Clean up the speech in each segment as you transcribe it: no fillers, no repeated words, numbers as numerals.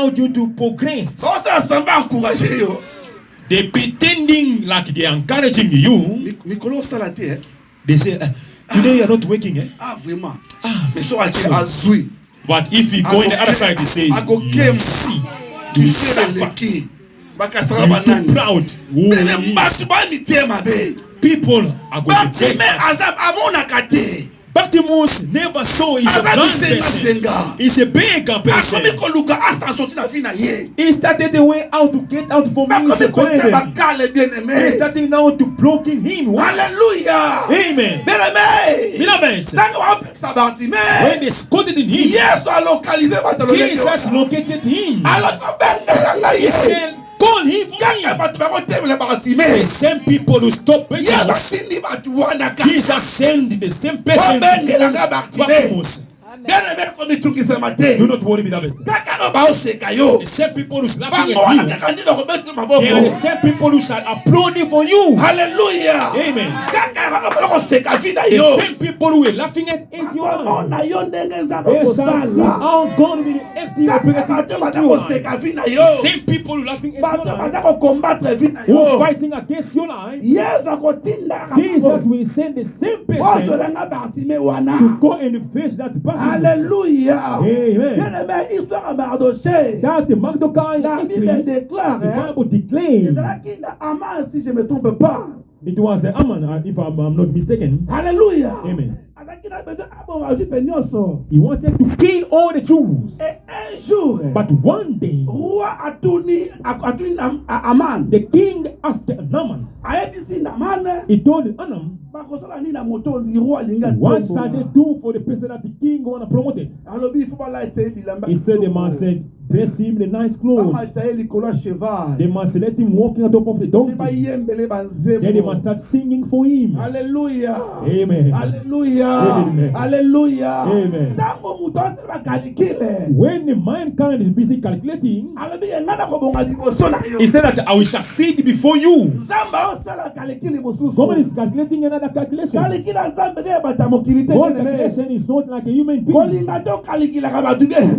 you to progress. They pretending like they are encouraging you. They say, today you are not working, eh? But if you go in the other side, they say, you see, you suffer, you too proud. People are going to take. Bartimaeus never saw he's a blind person. He's a beggar person. He started the way out to get out from his burden. He started now to blocking him. Hallelujah. Amen. Beloved, when they scattered in him, Jesus located him. He said, call him for me. The same people who stopped Jesus sent the same person to Bartimaeus. Do not worry, beloved. The same people who's laughing at you, they are the same people who shall applaud you for you. Hallelujah. Amen. The same people who are laughing at you, they shall see how God will empty your The same people who are laughing at you, who are fighting against your life, Jesus will send the same person to go and face that battle. Hallelujah. Amen. That the Mardochai history, the Bible declared. It was Aman, if I'm not mistaken. Hallelujah. Amen. He wanted to kill all the Jews. But one day, the king asked Naaman. He told Naaman, what shall they do for the person that the king want to promote it? He said they must dress him in a nice clothes. They must let him walk on top of the donkey. Then they must start singing for him. Hallelujah. Amen. Hallelujah. Amen. Hallelujah. Amen. When the mankind is busy calculating, he said that I will succeed before you. God is calculating another calculation. God's calculation is not like a human being.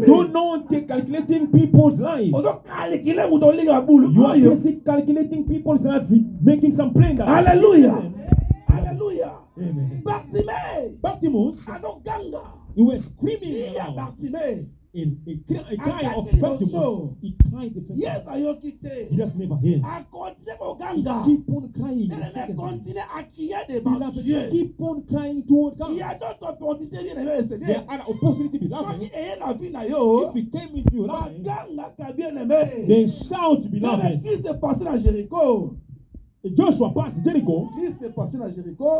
Do not take calculating people's lives. You are busy calculating people's lives, making some plan. Hallelujah. Hallelujah. Amen. Bartimaeus, he was screaming aloud. In a cry of Bartimaeus, he cried the first time. He just never heard. He keep on crying the second time. Beloved, keep on crying toward God. There are opportunity, beloved. If we came into your life, then shout, beloved. Joshua passed Jericho.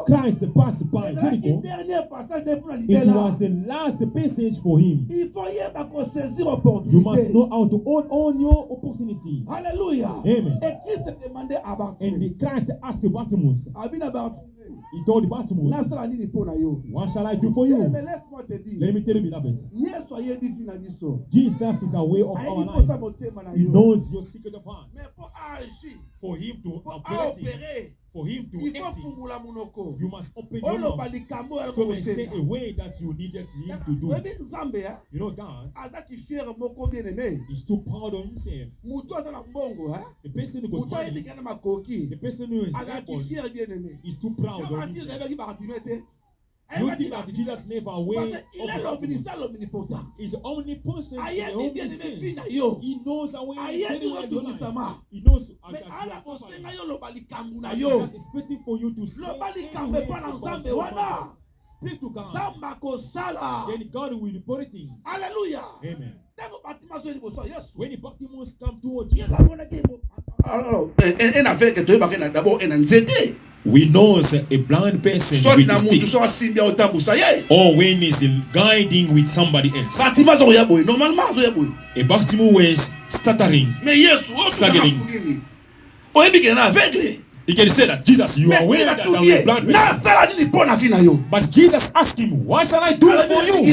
Christ passed by Jericho. It was the last passage for him. You must know how to hold on your opportunity. Hallelujah. Amen. And the Christ asked Bartimaeus. He told Bartimaeus, what shall I do for you? Let me tell you, beloved. Jesus is aware of our lives. He knows your secret of heart. For him to operate, for him to empty, you must open your mouth. So they say a way that you needed him to do. You know, God is too proud of himself. The person who goes money, the person who is able, is too proud of himself. You think that Jesus never aware of it? He's omnipotent in the only sense. He knows our way very well your life. He knows that you are suffering. He's just expecting for you to say speak to God. Then God will report it in. Hallelujah. Amen. When the Bartimaeus come towards Jesus, we know a blind person with a stick, or when he's guiding with somebody else. A Bartimaeus was stuttering, staggering. He can say that, Jesus, you are aware that I'm a blind person. But Jesus asked him, what shall I do for you?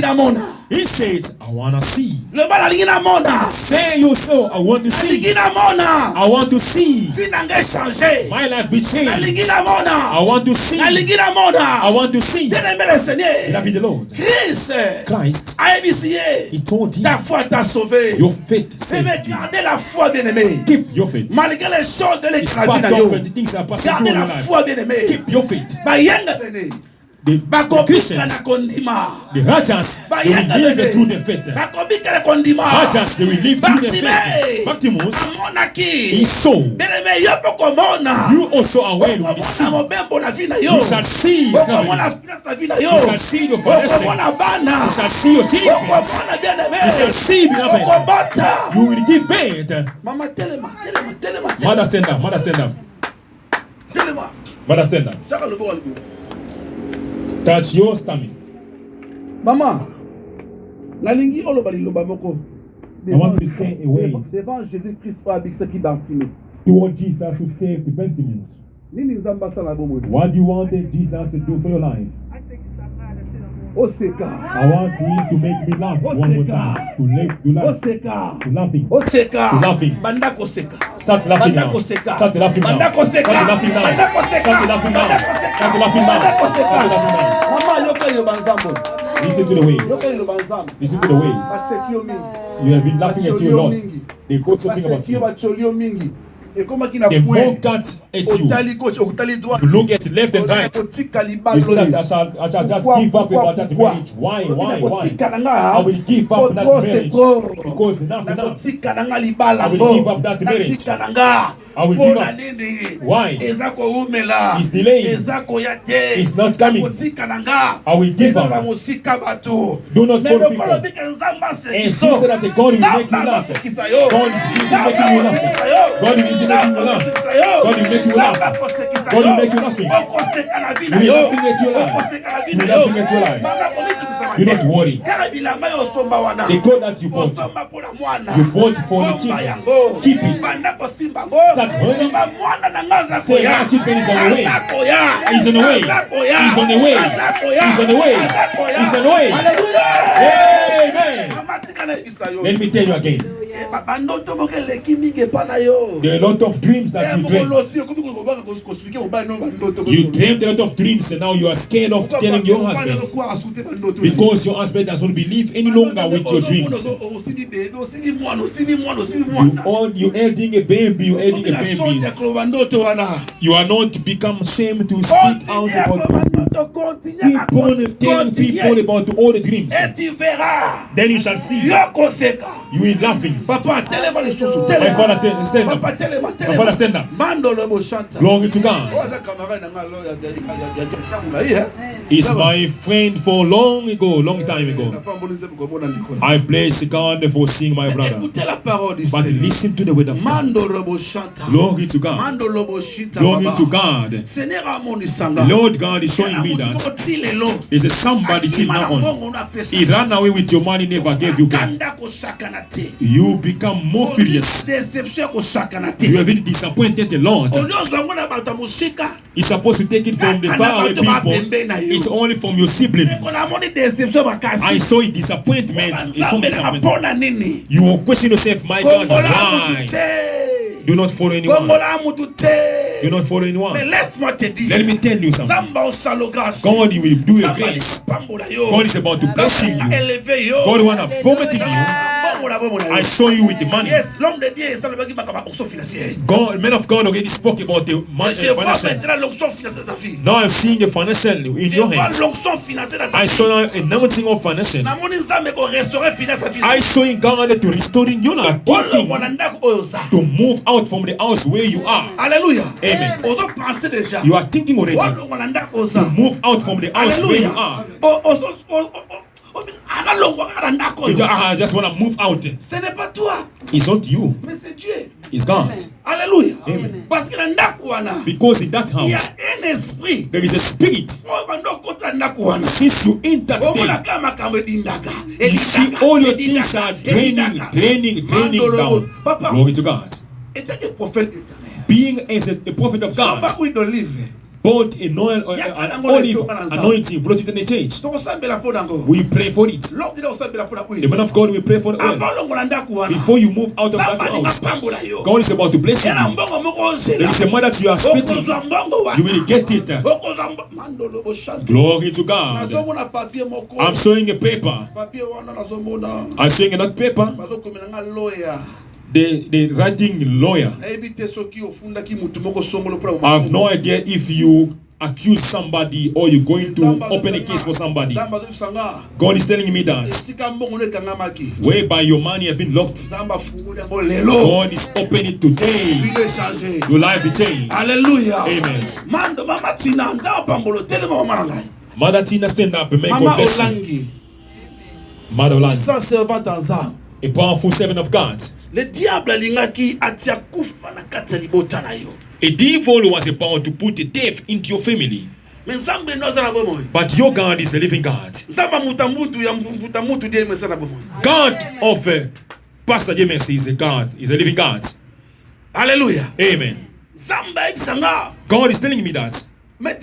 He said, I want to see. Say you so, I want to see. I want to see. My life be changed. I want to see. I want to see. Beloved the Lord. Christ, he told him, your faith saved you. Keep your faith. Despite the things that are passing through your life, keep your faith. The Christians, the righteous, they will live through their faith. Righteous, they will live through their faith. Bartimaeus, he saw. You also are aware with the see. You shall see your family. You shall see your foundation. You shall see your children. You shall see beloved. You will give birth. Mother stand up. Mother stand up. Mother stand up. Touch your stomach. Mama, la lingi olobali lobamoko. I want to say a way devant Jésus-Christ pour habiter qui Bartimée. Toward Jesus who saved Bartimaeus. What do you want Jesus to do for your life? I want him to make me laugh one more time. To laughing. To laughing. Start laughing now. Start laughing now. Start laughing now. Start laughing now. Start laughing now. Listen to the waves. Listen to the waves. You have been laughing at you a lot. They quote something about you. They mock at you. You look at left and right. You say that I shall just give up about that marriage. Why? I will give up that marriage because enough. I will give up that marriage. I will give up. Why? It's delaying. It's not coming. I will give up. Do not follow people. And so that God will make you laugh. God is busy making you laugh. God is busy making you laugh. God will make you laugh. God will make you laughing. You will laughing at your life. You will laughing at your life. Do not worry. The God that you bought for the children. Keep it. Start running. Say my children is on the way. He's on the way. He's on the way. He's on the way. He's on the way. Amen. Let me tell you again. There are a lot of dreams that you dreamt. You dreamt a lot of dreams and now you are scared of telling your husband because your husband does not believe any longer with your dreams. You're adding a baby, You are not become ashamed to speak out about those dreams. Keep on telling people about all the dreams. Then you shall see. You will laughing. Papa, my father stand up. My father stand up. Glory to God. He's my friend for long time ago. I bless God for seeing my brother. But listen to the word of God. Glory to God. Glory to God. Lord God is showing me that there's somebody till now on. He ran away with your money, never gave you back. You become more furious. You have been disappointed a lot. It's supposed to take it from the faraway people. It's only from your siblings. I saw a disappointment. You will question yourself, my God, why? Do not follow anyone. Do not follow anyone. Let me tell you something. God will do your grace. God is about to bless you. God want to promote you. I saw you with the money. God, men of God already spoke about the money. Financial. Now I'm seeing the financial in your hands. I saw an announcing of financial. I saw God to restoring you now. To move out from the house where you are. Hallelujah. Amen. You are thinking already to move out from the house where you are. I just want to move out. It's not you. It's God. Hallelujah. Amen. Amen. Because in that house there is a spirit. Since you enter there, you see all your things are draining down. Glory to God. being as a prophet of God, bought an olive anointing, brought it in the church. We pray for it. The man of God, we pray for the oil. Before you move out of that house, God is about to bless you. There is a mother that you are expecting. You will get it. Glory to God. I'm showing a paper. I'm showing another paper. The writing lawyer. I have no idea if you accuse somebody or you're going to open a case for somebody. God is telling me that whereby your money has been locked, God is opening it today. Your life will change. Hallelujah. Amen. Mother Tina, stand up and make God bless you. Mother Olangi, a powerful servant of God. Le diable alingaki atia kufa na kati ya libota na yo. A devil was about to put a death into your family. But your God is a living God. God of Pastor James is a God, is a living God. Hallelujah. Amen. God is telling me that. Let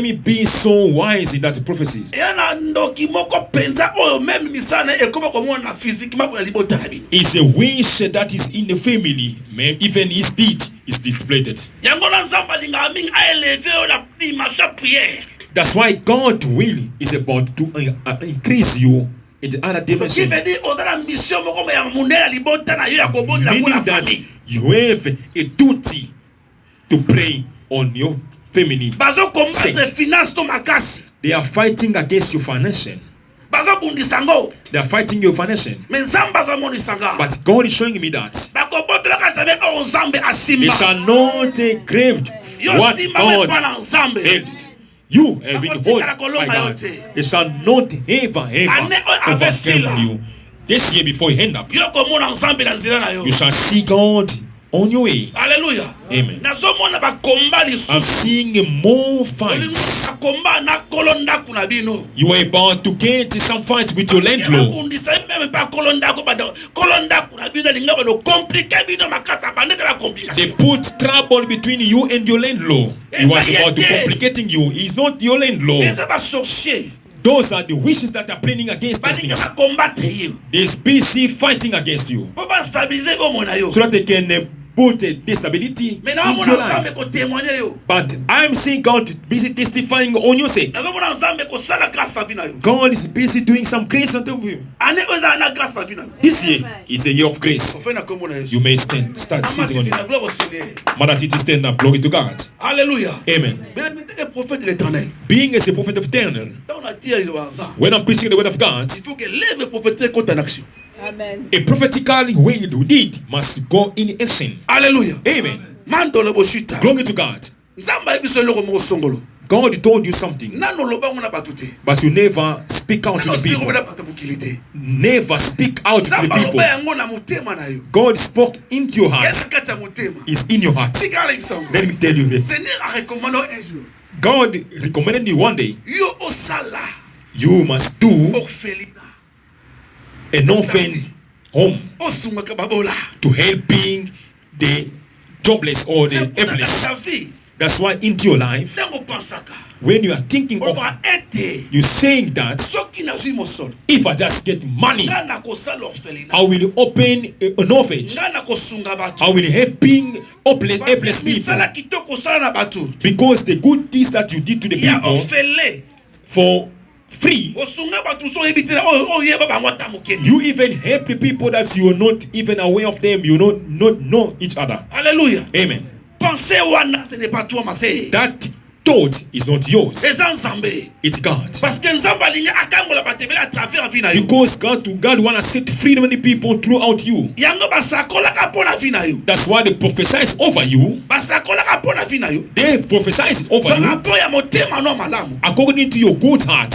me be so wise in that prophecy. It's a wish that is in the family, man. Even his deed is displayed. That's why God will is about to increase you in the other dimension. Meaning that you have a duty to pray on your family. They are fighting against your financial. They are fighting your financial. But God is showing me that it shall not grave what God held. You have been held by God. It shall not ever overcome you. This year before you end up, you shall see God on your way. Hallelujah. Amen. I'm seeing more fights. You are about to get some fight with your landlord. They put trouble between you and your landlord. He was about to complicating you. He's not your landlord. Those are the wishes that are planning against us. They're busy fighting against you, so that they can put a disability in your life. But I'm seeing God busy testifying on your sake. God is busy doing some grace unto you. This year is a year of grace. You may start sitting on it. Mother Titi, stand up. Glory to God. Hallelujah. Amen. Being as a prophet of eternal, when I'm preaching the word of God, Amen. A prophetical word we did must go in action. Hallelujah. Amen. Glory to God. God told you something, but you never speak out to the people. Never speak out to the people. God spoke into your heart. It's in your heart. Let me tell you this. God recommended you one day. You must do an orphan home to helping the jobless or the helpless. That's why into your life, when you are thinking of, you saying that if I just get money, I will open an orphanage. I will helping helpless people, because the good deeds that you did to the people for free, you even help the people that you are not even aware of them. You not know each other. Hallelujah. Amen. That thought is not yours. It's God. Because God want to set free many people throughout you. That's why they prophesize over you. They prophesize over you according to your good heart.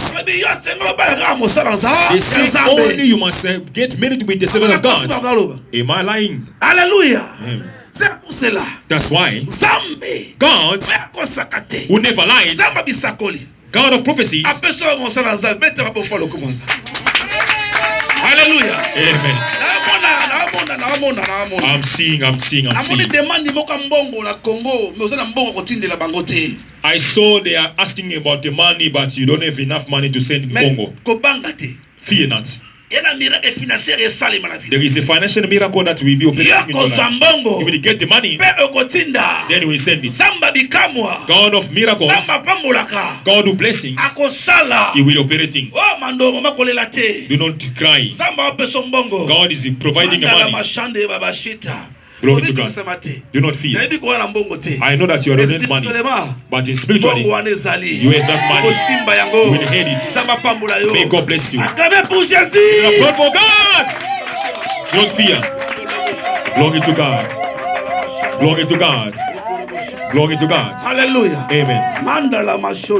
They say only you must get married with the servant of God. Am I lying? Hallelujah. Amen. That's why God who never lies, God of prophecies. Hallelujah. Amen. I'm seeing. I saw they are asking about the money, but you don't have enough money to send in Congo. Fear not. There is a financial miracle that will be operating in your life. If we get the money, then we send it. God of miracles, God of blessings, He will operating. Do not cry. God is providing the money. Glory to God. Do not fear. I know that you are donating money, but spiritually, you have that money. You will inherit it. May God bless you. Clap for God. Don't fear. Glory to God. Glory to God. Glory to God. Hallelujah. Amen.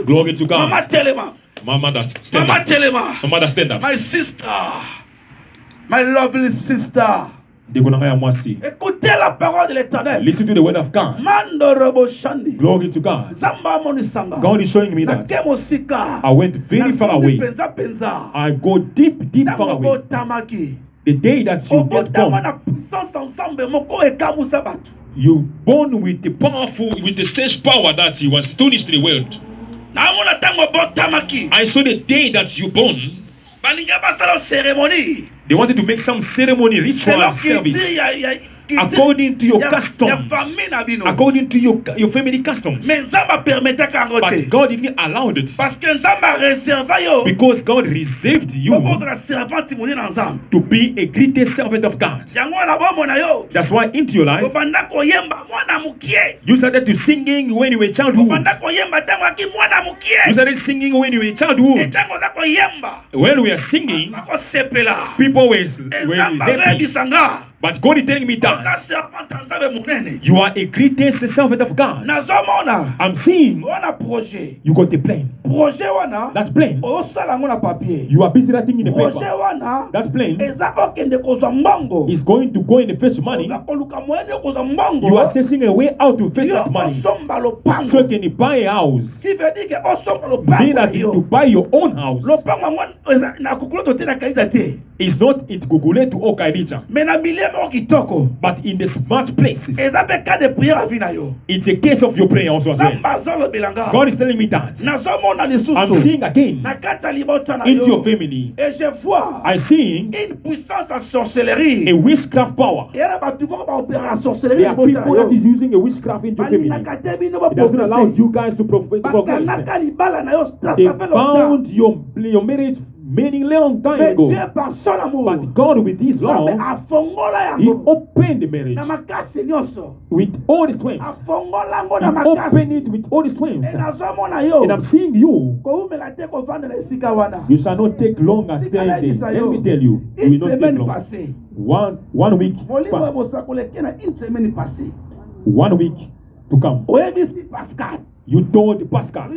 Glory to God. Mama, stand up. Mama, stand up. My sister, my lovely sister. Écoutez la parole de l'Éternel. Listen to the word of God. Glory to God. God is showing me that I went very far away. I go deep far away. The day that you get born, you born with the powerful, with the such power that He was astonished to the world. I saw the day that you born. They wanted to make some ceremony, ritual service according to your customs, according to your family customs. But God didn't allow it, because God reserved you to be a greatest servant of God. That's why into your life you started to singing when you were childhood. You started singing when you were childhood. When we are singing, people were happy. But God is telling me that you are a greatest servant of God. I'm seeing you got the plane. That plane, you are busy writing in the paper. That plane is going to go in the fetch money. You are searching a way out to fetch that money, so you can buy a house. Meaning that to buy your own house. It's not in Google to Okaidija, but in the smart places. It's a case of your prayer also as well. God is telling me that I'm seeing again into your family. I'm seeing a witchcraft power. There are people that is using a witchcraft into your family. It doesn't allow you guys to progress. They bound your marriage many long time ago. But God, with His law, He opened the marriage with all the strength. He opened it with all the strength. And I'm seeing you. You shall not take long as staying there. Let me tell you, you will not take long. One week past. 1 week to come. You told Pascal.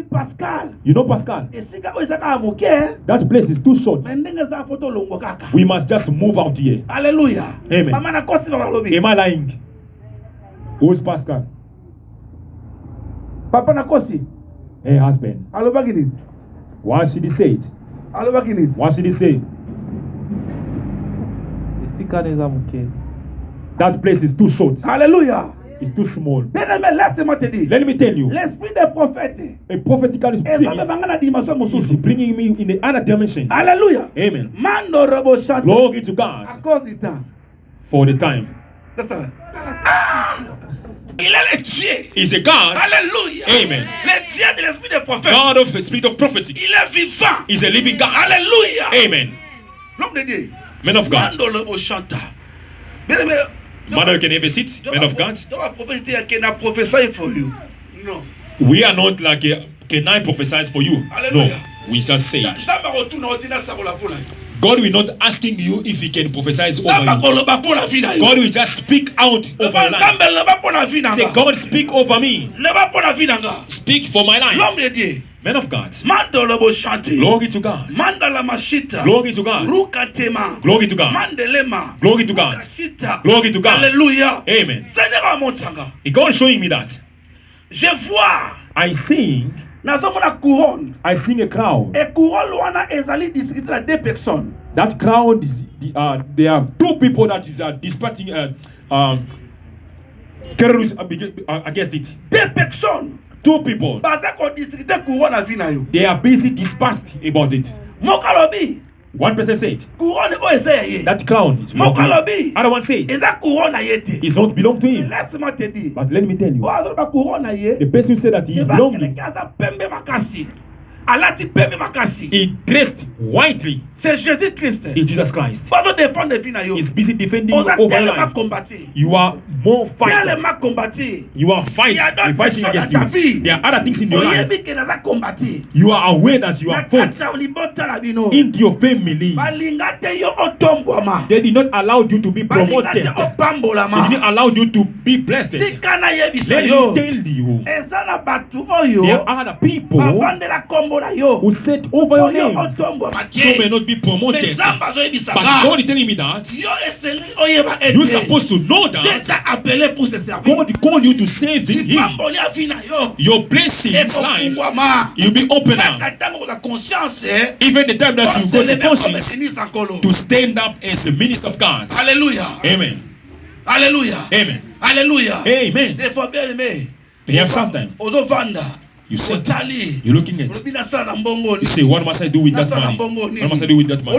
You know Pascal? That place is too short. We must just move out here. Hallelujah. Amen. Am I lying? Who's Pascal? Papa Nakosi. Hey, husband. Why should he say it? Why should he say? That place is too short. Hallelujah. It's too small. Let me tell you. A prophetical spirit is bringing me in the other dimension. Hallelujah. Amen. Glory to God for the time. He's a God. Hallelujah. Amen. God of the spirit of prophecy. He's a living God. Hallelujah. Amen. Men of God. Mother, you can have a seat, men of God. No. We are not like can I prophesy for you? Hallelujah. No, we just say it. God will not asking you if He can prophesy over you. God will just speak out over your life. Say, God, speak over me. Speak for my life. Men of God. Glory to God. Glory to God. Glory to God. Glory to God. Glory to God. Hallelujah. Amen. God is showing me that. I see I sing a crown. That crown is there are two people that is dispatching terrorists against it. Two people. They are busy dispersed about it. One person said that crown is belong to him. Other one said it don't belong to him. But let me tell you, the person said that he is belonging. He dressed whitely. C'est Jésus-Christ. It's Jesus Christ. He's busy defending over life. You are more fighting. You are fighting against you. There are other things in your life. You are aware that you are fought into your family. They did not allow you to be promoted. They did not allow you to be blessed. Let me tell you, there are other people who set over your name so may not be promoted. But God is telling me that you're supposed to know that God called you to save Him. Your blessings life, you'll be open up. Even the time that you go to conscience to stand up as a minister of God. Hallelujah. Amen. Hallelujah. Amen. Hallelujah. Amen. You have sometimes. You say, you're looking at. You say, what must I do with that money? What must I do with that money?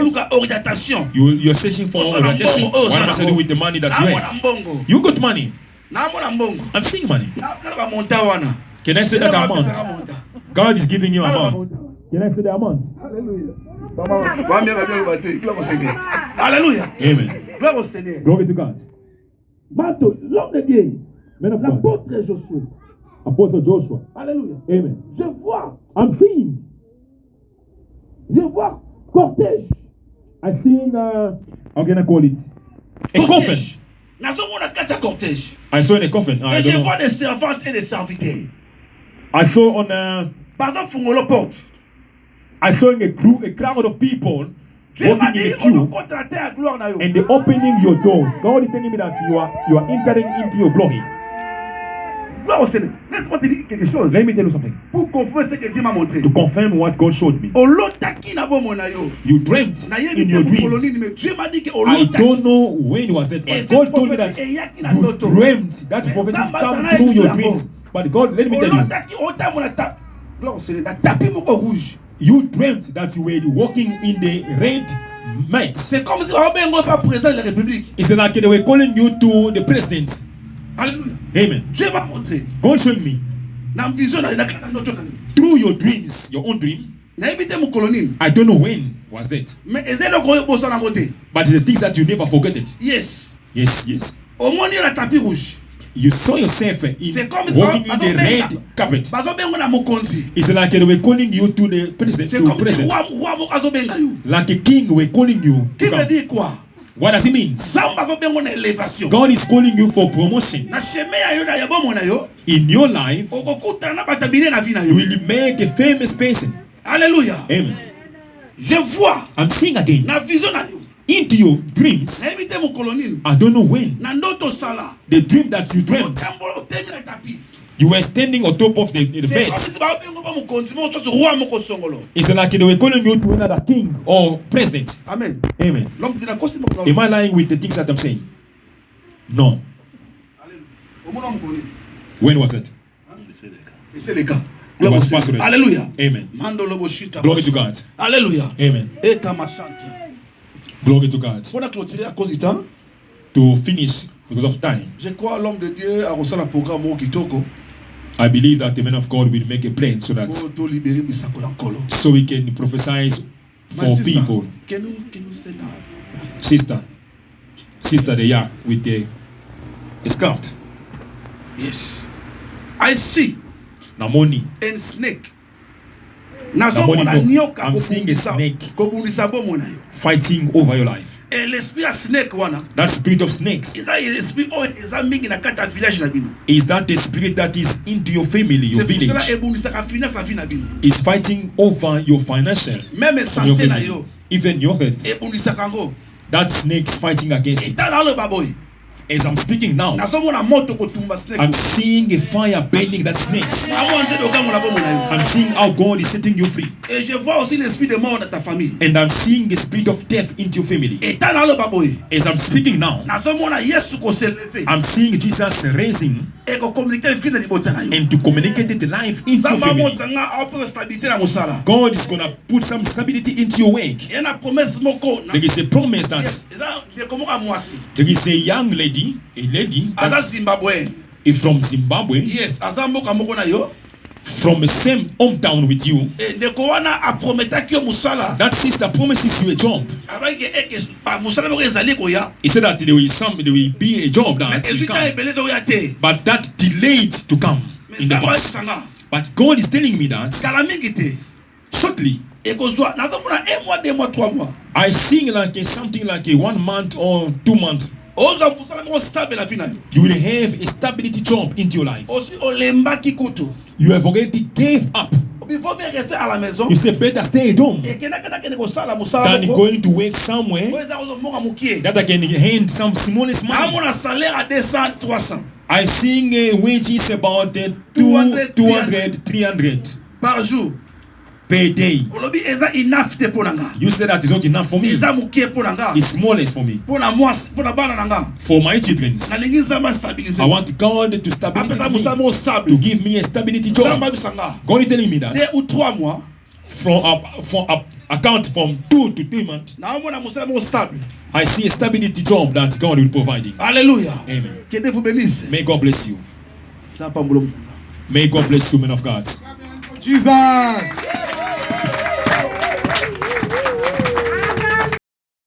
You're searching for orientation. What must I do with the money that you have? You got money. I'm seeing money. Can I say that amount? God is giving you amount. Can I say the amount? Hallelujah. Amen. Glory to God. L'homme de Dieu, l'apôtre Josué. Apostle Joshua. Alléluia. Amen. Je vois. I'm seeing. Je vois cortège. I seen how can I call it? A coffin. I saw in a coffin. Et je vois des servantes et des serviteurs. I saw on Pardon, Fungolo porte. I saw in a crowd of people walking in the queue and they opening your doors. God is telling me that you are entering into your glory. Laisse-moi te dire quelque chose. Let me tell you something. Pour confirmer ce que Dieu m'a montré. To confirm what God showed me. You dreamt in your dreams. I don't know when it was that, but God told me that you dreamt that prophecies come through your dreams. But God, let me tell you. You dreamt that you were walking in the red mat. C'est comme si on n'est pas président de la République. It's like they were calling you to the president. Hallelujah. Amen. Dieu m'a montré. God showed me. Through your dreams, your own dream. I don't know when was that. But it's the things that you never forget it. Yes. Yes, yes. You saw yourself walking in the red carpet. It's like they were calling you to the president. Like a king were calling you to come. What does it mean? God is calling you for promotion. In your life, you will make a famous person. Hallelujah. Amen. I'm seeing again. Into your dreams. I don't know when. The dream that you dreamt. You were standing on top of the bed. It's like they were calling you to another king or president. Amen. Amen. Am I lying with the things that I'm saying? No. When was it? It was past already. Hallelujah. Amen. Glory to God. Hallelujah. Amen. Glory to God. To finish because of time. I believe that the man of God will make a plan so that so we can prophesy for people. Can you stand up? Sister, there with the scarf. Yes. I see. Namoni. And snake. I'm seeing a snake fighting over your life. That spirit of snakes. Is that the spirit that is into your family, your village? Is fighting over your financial, your family, even your health. That snake is fighting against it. As I'm speaking now, I'm seeing a fire burning that snakes. I'm seeing how God is setting you free. And I'm seeing the spirit of death into your family. As I'm speaking now, I'm seeing Jesus raising and to communicate the life into your family. God is going to put some stability into your work. There is a promise that there is a young lady, is from Zimbabwe, yes, from the same hometown with you. That sister promises you a job. He said that there will be a job that will come, but that delayed to come in the past. But God is telling me that shortly I see like something like a 1 month or 2 months. You will have a stability job into your life. You have already gave up. You say better stay at home than going to work somewhere that I can hand some smallest money. I sing wages about 200, 300 par jour. Per day. You said that is not enough for me. It's smallest for me. For my children, I want God to stability me, to give me a stability job. God is telling me that from account from 2 to 3 months, I see a stability job that God will provide. Hallelujah. Amen. May God bless you. May God bless you, men of God. Jesus.